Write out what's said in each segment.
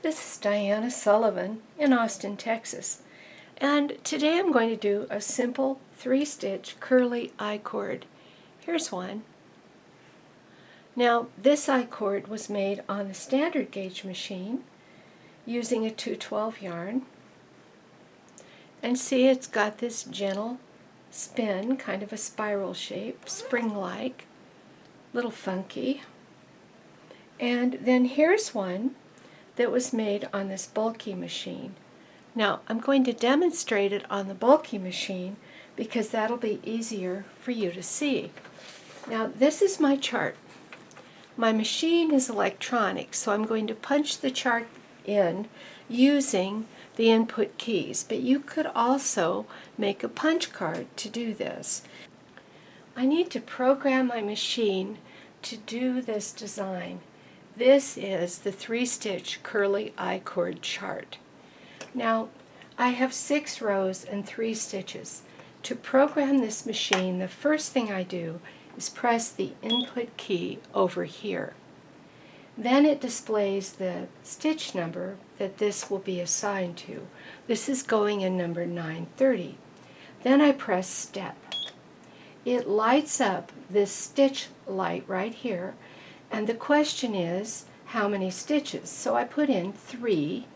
This is Diana Sullivan in Austin, Texas, and today I'm going to do a simple 3-stitch curly I-cord. Here's one. Now this I-cord was made on the standard gauge machine using a 212 yarn, and see, it's got this gentle spin, kind of a spiral shape, spring-like, little funky. And then here's one that was made on this bulky machine. Now I'm going to demonstrate it on the bulky machine because that'll be easier for you to see. Now this is my chart. My machine is electronic, so I'm going to punch the chart in using the input keys, but you could also make a punch card to do this. I need to program my machine to do this design. This is the 3-stitch curly I-cord chart. Now, I have 6 rows and 3 stitches. To program this machine, the first thing I do is press the input key over here. Then it displays the stitch number that this will be assigned to. This is going in number 930. Then I press step. It lights up this stitch light right here, and the question is how many stitches. So I put in 3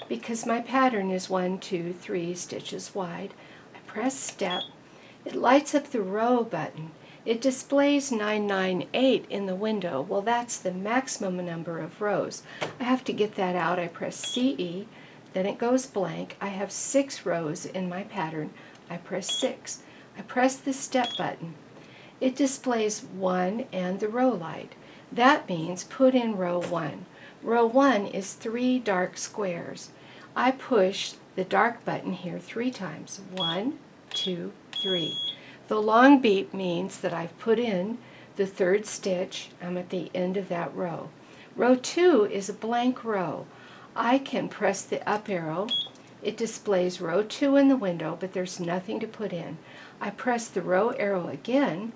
because my pattern is 1, 2, 3 stitches wide. I press step. It lights up the row button. It displays 998 in the window. Well, that's the maximum number of rows. I have to get that out. I press CE, then it goes blank. I have 6 rows in my pattern. I press 6. I press the step button. It displays 1 and the row light. That means put in row 1. Row 1 is 3 dark squares. I push the dark button here 3 times. 1, 2, 3. The long beep means that I've put in the 3rd stitch. I'm at the end of that row. Row 2 is a blank row. I can press the up arrow. It displays row 2 in the window, but there's nothing to put in. I press the row arrow again,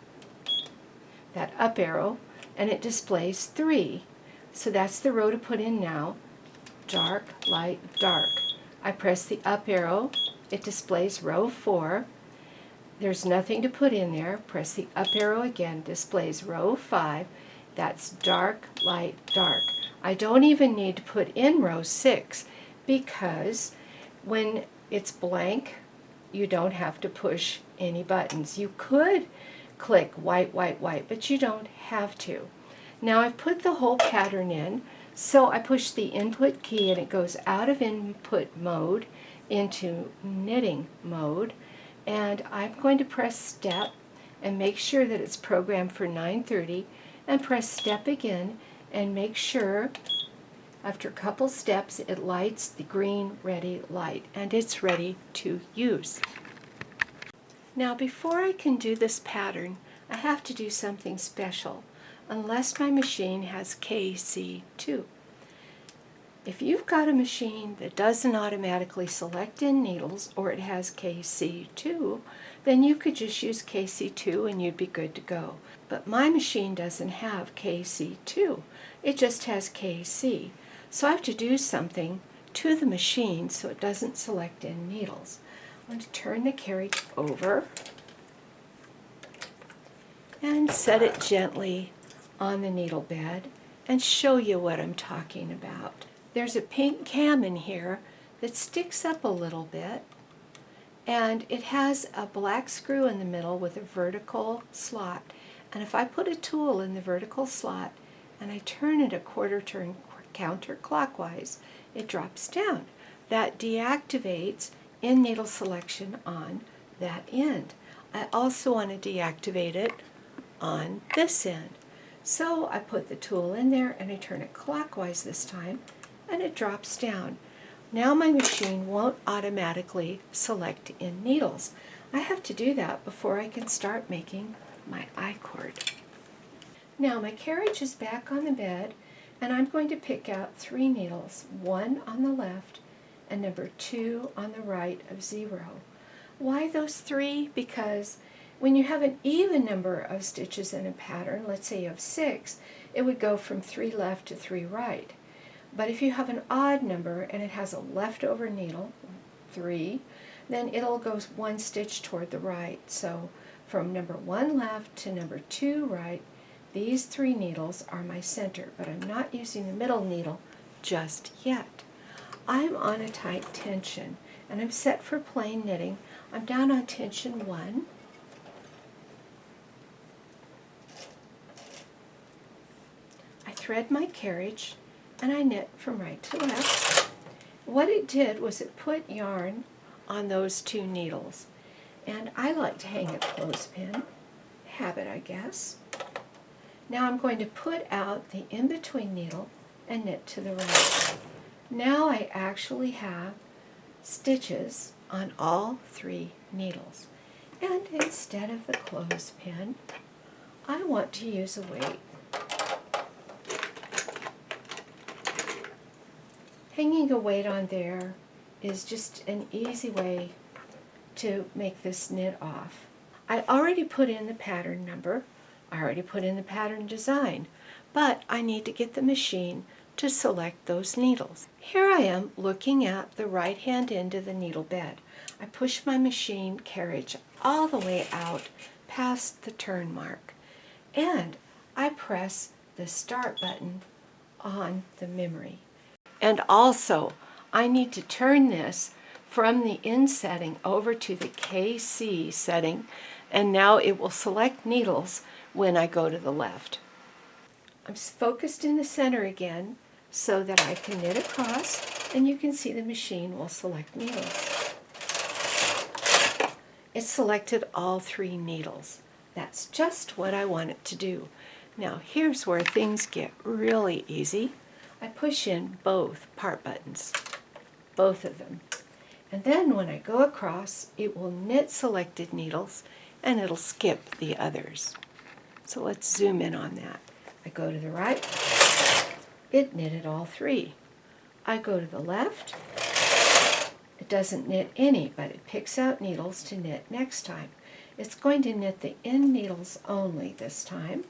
that up arrow, and it displays 3. So that's the row to put in now. Dark, light, dark. I press the up arrow. It displays row 4. There's nothing to put in there. Press the up arrow again. Displays row 5. That's dark, light, dark. I don't even need to put in row 6 because when it's blank, you don't have to push any buttons. You could click white, white, white, but you don't have to. Now I've put the whole pattern in, so I push the input key and it goes out of input mode into knitting mode, and I'm going to press step and make sure that it's programmed for 930, and press step again and make sure after a couple steps it lights the green ready light and it's ready to use. Now before I can do this pattern, I have to do something special, unless my machine has KC2. If you've got a machine that doesn't automatically select in needles, or it has KC2, then you could just use KC2 and you'd be good to go. But my machine doesn't have KC2. It just has KC. So I have to do something to the machine so it doesn't select in needles. I'm going to turn the carriage over and set it gently on the needle bed and show you what I'm talking about. There's a pink cam in here that sticks up a little bit, and it has a black screw in the middle with a vertical slot. And if I put a tool in the vertical slot and I turn it a quarter turn counterclockwise, it drops down. That deactivates in needle selection on that end. I also want to deactivate it on this end. So I put the tool in there and I turn it clockwise this time, and it drops down. Now my machine won't automatically select in needles. I have to do that before I can start making my I-cord. Now my carriage is back on the bed, and I'm going to pick out 3 needles, 1 on the left and number 2 on the right of 0. Why those 3? Because when you have an even number of stitches in a pattern, let's say you have 6, it would go from 3 left to 3 right. But if you have an odd number and it has a leftover needle, 3, then it'll go 1 stitch toward the right. So from number 1 left to number 2 right, these 3 needles are my center, but I'm not using the middle needle just yet. I'm on a tight tension, and I'm set for plain knitting. I'm down on tension 1. I thread my carriage, and I knit from right to left. What it did was it put yarn on those 2 needles, and I like to hang a clothespin, habit I guess. Now I'm going to put out the in-between needle and knit to the right. Now I actually have stitches on all 3 needles. And instead of the clothespin, I want to use a weight. Hanging a weight on there is just an easy way to make this knit off. I already put in the pattern number. I already put in the pattern design, but I need to get the machine to select those needles. Here I am looking at the right hand end of the needle bed. I push my machine carriage all the way out past the turn mark, and I press the start button on the memory. And also, I need to turn this from the in setting over to the KC setting, and now it will select needles when I go to the left. I'm focused in the center again so that I can knit across, and you can see the machine will select needles. It selected all 3 needles. That's just what I want it to do. Now here's where things get really easy. I push in both part buttons, both of them. And then when I go across, it will knit selected needles and it'll skip the others. So let's zoom in on that. I go to the right, it knitted all 3. I go to the left, it doesn't knit any, but it picks out needles to knit next time. It's going to knit the end needles only this time.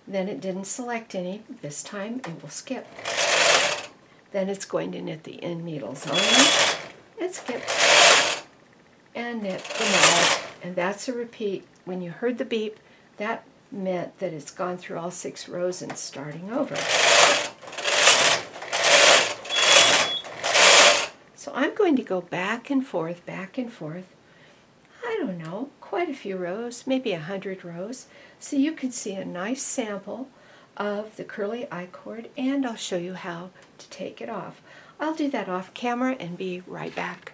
Then it didn't select any. This time it will skip. Then it's going to knit the end needles only and skip and knit them all. And that's a repeat. When you heard the beep, that meant that it's gone through all 6 rows and starting over. So I'm going to go back and forth, I don't know, quite a few rows, maybe 100 rows, so you can see a nice sample of the curly I-cord, and I'll show you how to take it off. I'll do that off camera and be right back.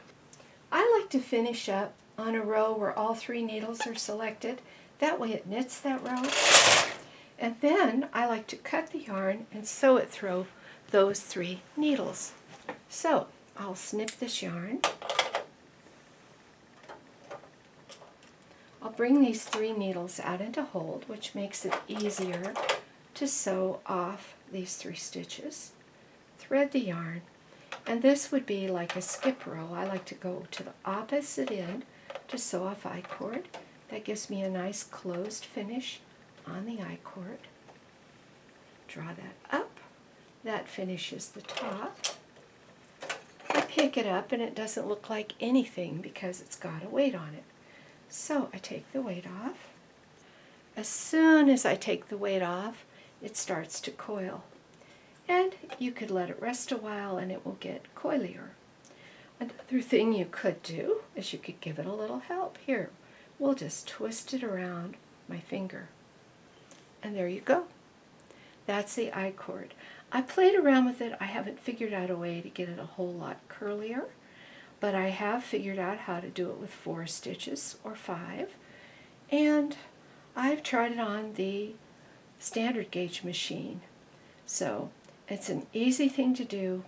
I like to finish up on a row where all 3 needles are selected. That way it knits that row. And then I like to cut the yarn and sew it through those 3 needles. So I'll snip this yarn. I'll bring these 3 needles out into hold, which makes it easier to sew off these 3 stitches. Thread the yarn, and this would be like a skip row. I like to go to the opposite end to sew off I-cord. That gives me a nice closed finish on the I-cord. Draw that up. That finishes the top. I pick it up and it doesn't look like anything because it's got a weight on it. So I take the weight off. As soon as I take the weight off, it starts to coil. And you could let it rest a while and it will get coilier. Another thing you could do is you could give it a little help. Here, we'll just twist it around my finger. And there you go. That's the I-cord. I played around with it. I haven't figured out a way to get it a whole lot curlier, but I have figured out how to do it with 4 stitches or 5. And I've tried it on the standard gauge machine. So it's an easy thing to do,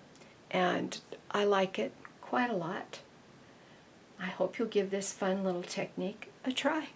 and I like it quite a lot. I hope you'll give this fun little technique a try.